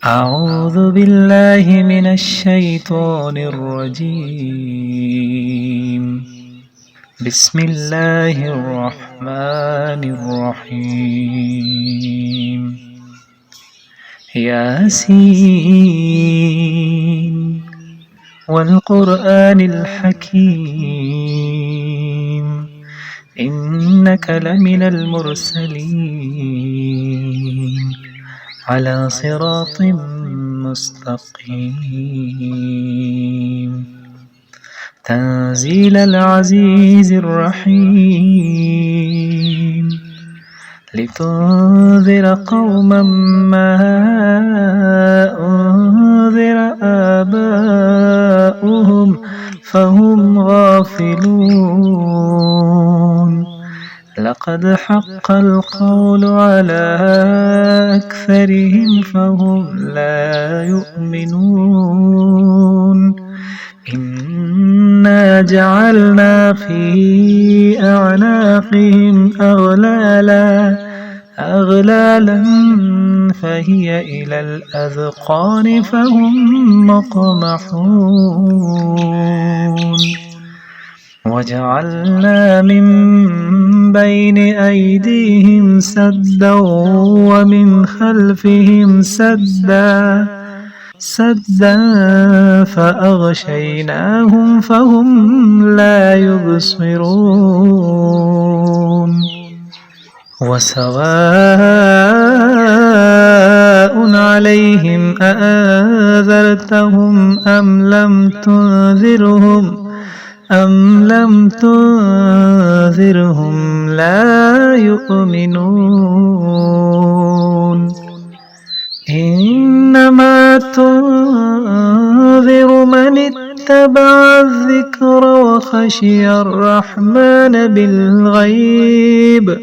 أعوذ بالله من الشيطان الرجيم. بسم الله الرحمن الرحيم. ياسين والقرآن الحكيم إنك لمن المرسلين على صراط مستقيم. تنزيل العزيز الرحيم لتنذر قوما ما أنذر آباؤهم فهم غافلون. لقد حق القول على أكثرهم فهم لا يؤمنون. إنا جعلنا في أعناقهم أغلالا فهي إلى الأذقان فهم مقمحون. وجعلنا من بين أيديهم سدا ومن خلفهم سدا فأغشيناهم فهم لا يبصرون. وسواء عليهم أأنذرتهم أم لم تنذرهم لا يؤمنون. إنما تنذر من اتبع الذكر وخشي الرحمن بالغيب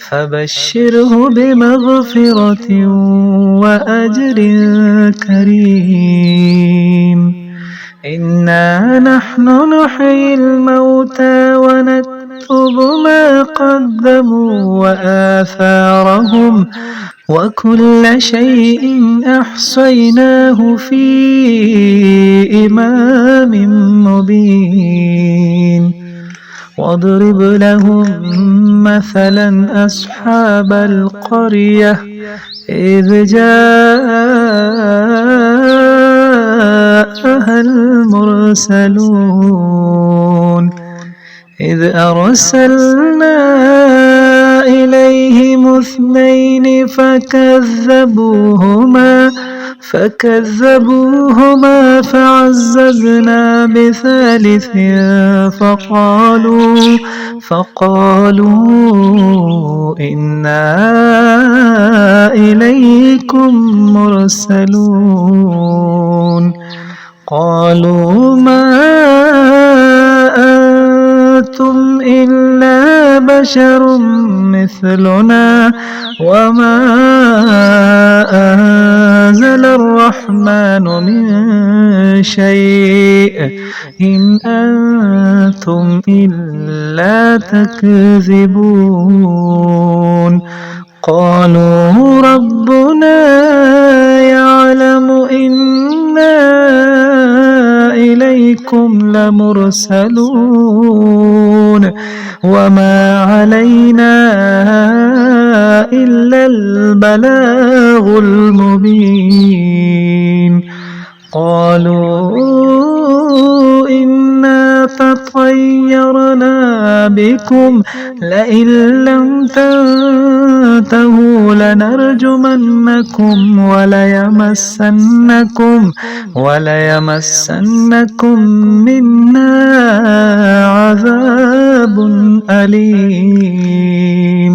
فبشره بمغفرة وأجر كريم. إنا نحن نحيي الموتى ونكتب ما قدموا وآثارهم وكل شيء أحصيناه في إمام مبين. واضرب لهم مثلا أصحاب القرية إذ جاءها المرسلون إذ أرسلنا إليهم 2 فكذبوهما فعززنا ب3 فقالوا إنا إليكم مرسلون. قالوا ما أنتم إلا بشر مثلنا وما أنزل الرحمن من شيء إن أنتم إلا تكذبون. قالوا ربنا يعلم إنا إليكم لمرسلون وما علينا إلا البلاغ المبين. قالوا إنا تطيرنا بكم لئن لم تنتهوا لنرجمنكم وليمسنكم منا عذاب أليم.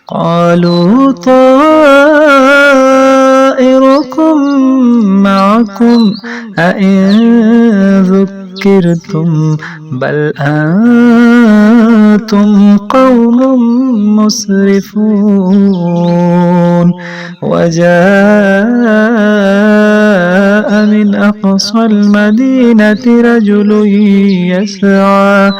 قالوا طائركم معكم أئن ذكرتم بل أنتم قوم مسرفون. وجاء من أقصى المدينة رجل يسعى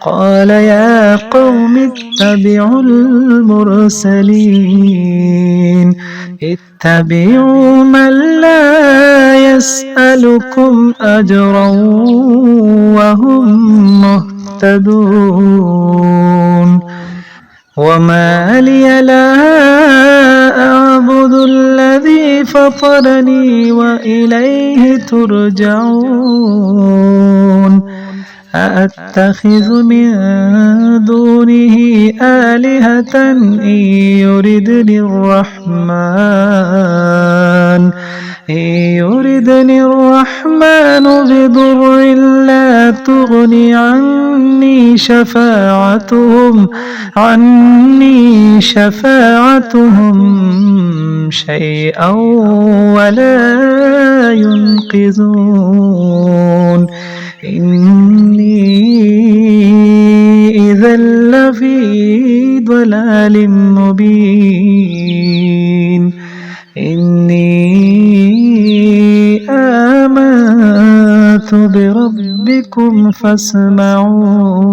قال يا قوم اتبعوا المرسلين اتبعوا من لا يسألكم أجرا وهم مهتدون وما لي لا أعبد الذي فطرني وإليه ترجعون أأتخذ من دونه آلهة إن يردني الرحمن بضر لا تغني عني شفاعتهم شيئا ولا ينقذون إني إذا لفي ضلال مبين إني آمنت بربكم فاسمعون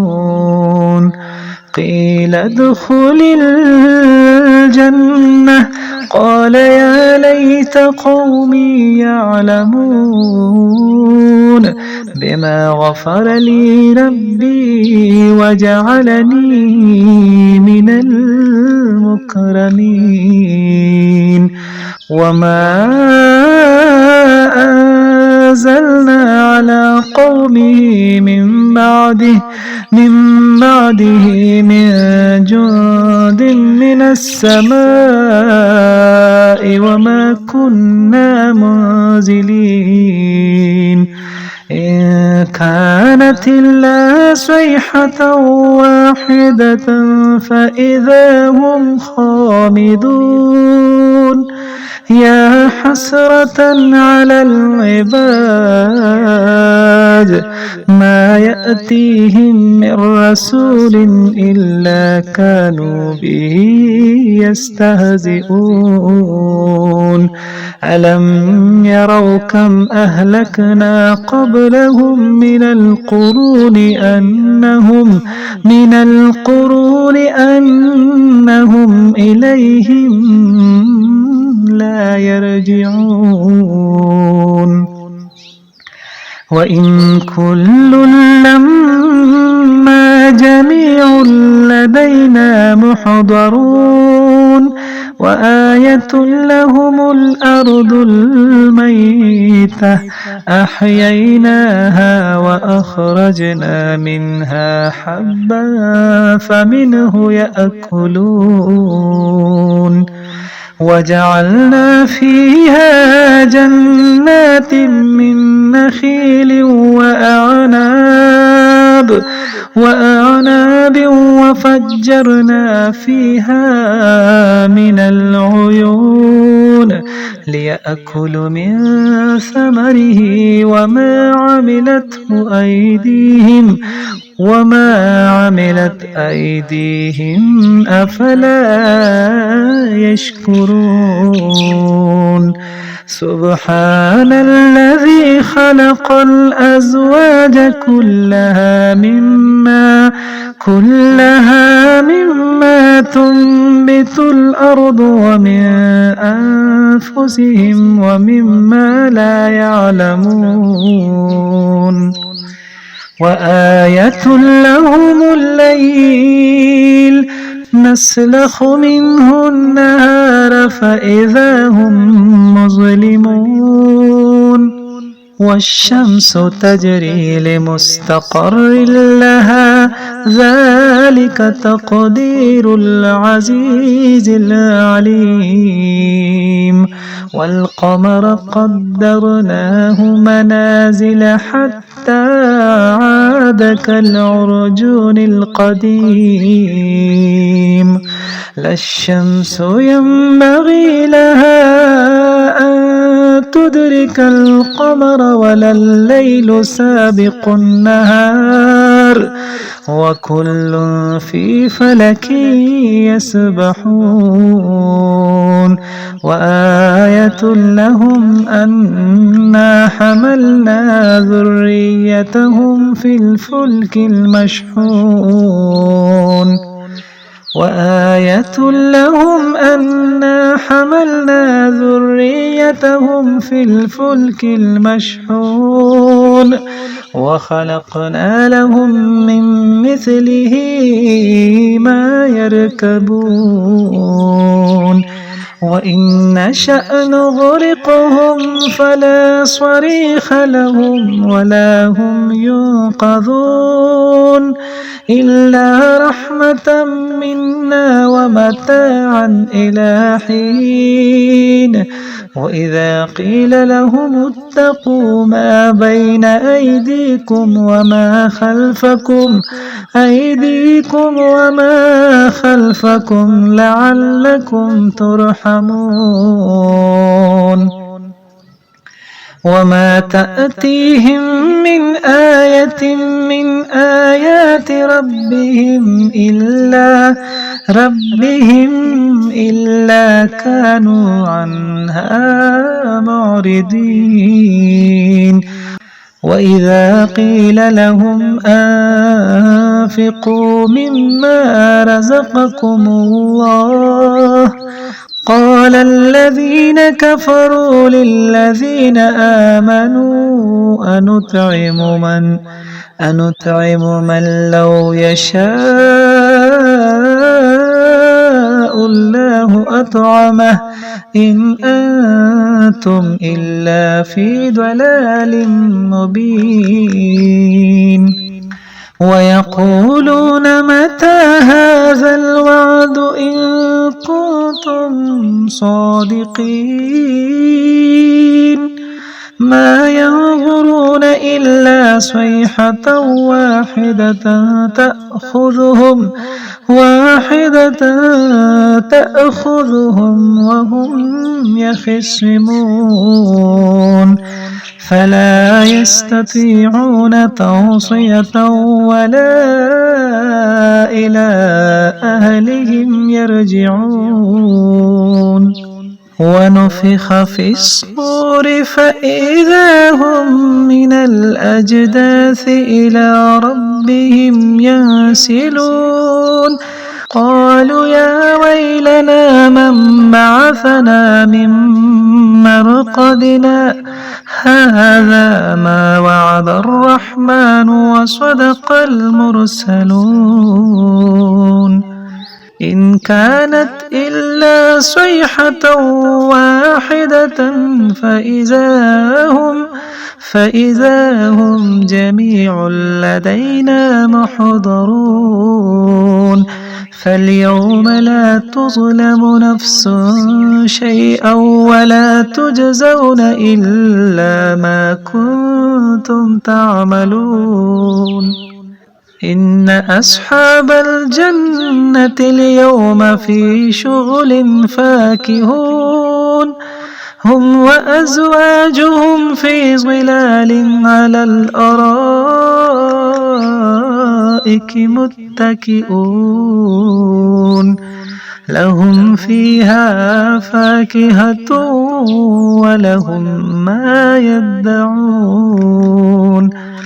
قيل ادخل الجنة قال يا ليت قومي يعلمون بما غفر لي ربي وجعلني من المكرمين وما أنزلنا على قومه من بعده من جند من السماء وما كنا منزلين إن كانت إلا صيحة واحدة فإذا هم خامدون يا حسرة على العباد ما يأتيهم من رسول إلا كانوا به يستهزئون ألم يروا كم أهلكنا قبلهم من القرون أنهم إليهم لا يرجعون وإن كل لما جميع لدينا محضرون وآية لهم الأرض الميتة أحييناها وأخرجنا منها حبا فمنه يأكلون وجعلنا فيها جنات من نخيل وأعناب وفجرنا فيها من العيون ليأكلوا من ثمره وما عملت أيديهم أفلا يشكرون سبحان الذي خلق الأزواج كلها مما تنبت الأرض ومن أنفسهم ومما لا يعلمون وآية لهم الليل نسلخ منه النهار فإذا هم مظلمون والشمس تجري لمستقر لها ذلك تقدير العزيز العليم والقمر قدرناه منازل حتى عاد كالعرجون القديم لا الشمس ينبغي لها أن تدرك القمر ولا الليل سابق النهار والنهار وكل في فلك يسبحون وآية لهم أنا حملنا ذريتهم في الفلك المشحون وآية لهم أنا حملنا ذريتهم في الفلك المشحون وخلقنا لهم من مثله ما يركبون وإن نشأ نغرقهم فلا صريخ لهم ولا هم ينقذون إلا رحمة منا ومتاعا إلى حين وإذا قيل لهم اتقوا ما بين أيديكم وما خلفكم لعلكم ترحمون وما تأتيهم من آية من آيات ربهم إلا كانوا عنها معرضين وإذا قيل لهم أنفقوا مما رزقكم الله قال الذين كفروا للذين آمنوا أنطعم من لو يشاء الله أطعمه إن أنتم إلا في ضلال مبين ويقولون متى هذا الوعد إن كنتم صادقين ما ينظرون إلا صيحة واحدة تأخذهم وهم يخصمون فلا يستطيعون توصية ولا إلى أهلهم يرجعون ونفخ في الصور فإذا هم من الأجداث إلى ربهم ينسلون قالوا يا ويلنا من بعثنا من مرقدنا هذا ما وعد الرحمن وصدق المرسلون إن كانت إلا صيحة واحدة فإذا هم جميع لدينا محضرون فاليوم لا تظلم نفس شيئا ولا تجزون إلا ما كنتم تعملون إن أصحاب الجنة اليوم في شغل فاكهون هم وأزواجهم في ظلال على الأرائك متكئون لهم فيها فاكهة ولهم ما يدعون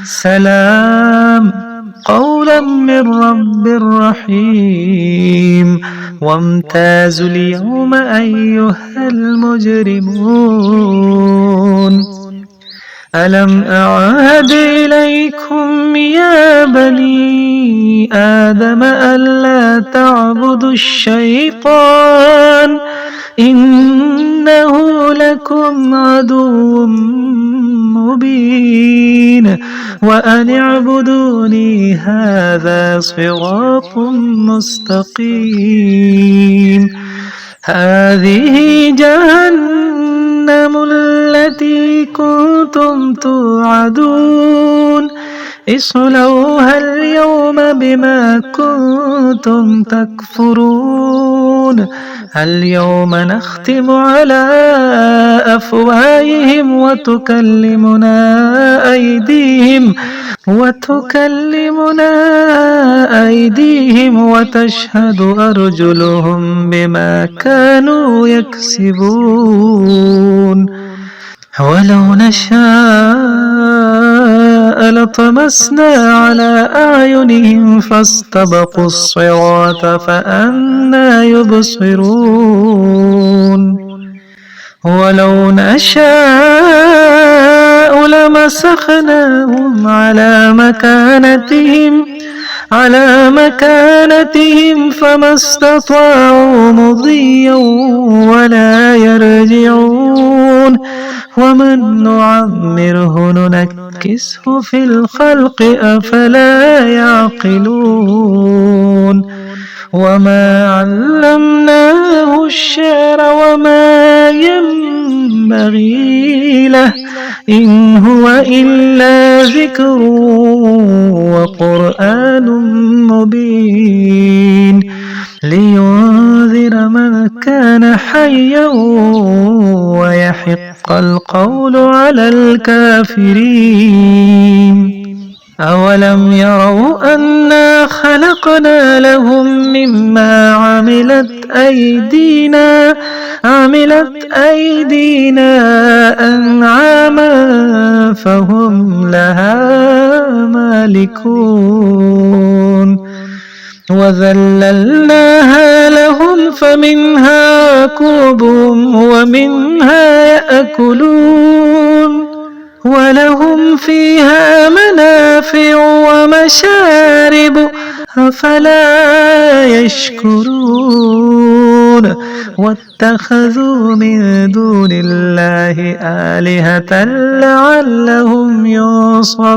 سلام قولا من رب رحيم وامتازوا اليوم أيها المجرمون ألم أعهد إليكم يا بني آدم ألا تعبدوا الشيطان إنه لكم عدو مبين وأن اعبدوني هذا صراط مستقيم هذه جهنم التي كنتم توعدون اصلوها اليوم بما كنتم تكفرون اليوم نختم على أفواههم وتكلمنا أيديهم وتشهد أرجلهم بما كانوا يكسبون ولو نشاء لطمسنا على أعينهم فاستبقوا الصراط فأنى يبصرون ولو نشاء لمسخناهم على مكانتهم فما استطاعوا مضيا ولا يرجعون ومن نعمره ننكسه في الخلق أفلا يعقلون وما علمناه الشعر وما ينبغي له إن هو إلا ذكر وقرآن مبين لينذر من كان حيا ويحق القول على الكافرين أولم يروا أنا خلقنا لهم مما عملت أيدينا أنعاما فهم لها مالكون وذللناها لهم فمنها ركوبهم ومنها يأكلون ولهم فيها منافع ومشارب أفلا يشكرون واتخذوا من دون الله آلهة لعلهم ينصرون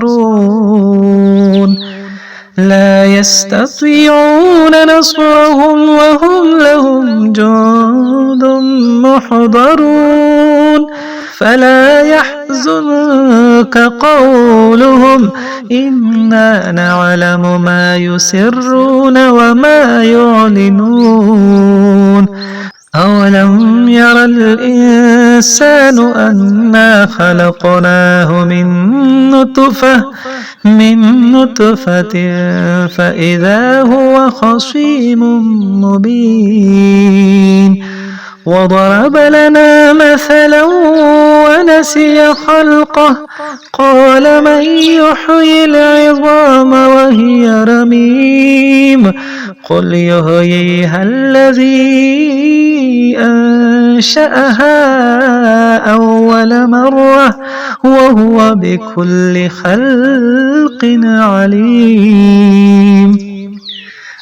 لا يستطيعون نصرهم وهم لهم جند محضرون فلا يحزنك قولهم إنا نعلم ما يسرون وما يعلنون أولم ير الإنسان أنا خلقناه من نطفة فإذا هو خصيم مبين وضرب لنا مثلا ونسي خلقه قال من يحيي العظام وهي رميم قل يحييها الذي أنشأها أول مرة وهو بكل خلق عليم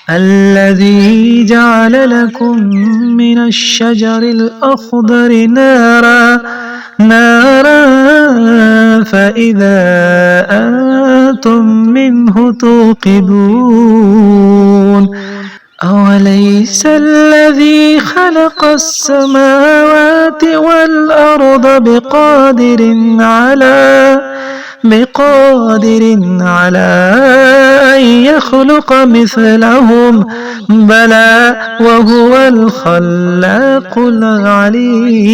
الذي جعل لكم من الشجر الأخضر نارا فإذا أنتم منه توقدون أوليس الذي خلق السماوات والأرض بقادر على أن يخلق مثلهم بلى وهو الخلاق العليم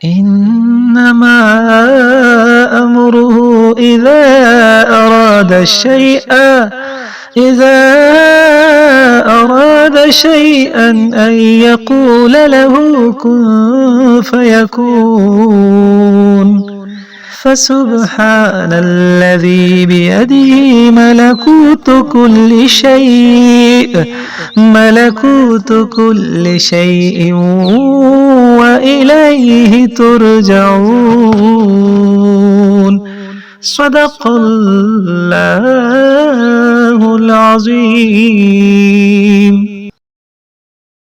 إنما أمره إذا أراد شيئا أن يقول له كن فيكون فسبحان الذي بيده ملكوت كل شيء وإليه ترجعون صدق الله العظيم.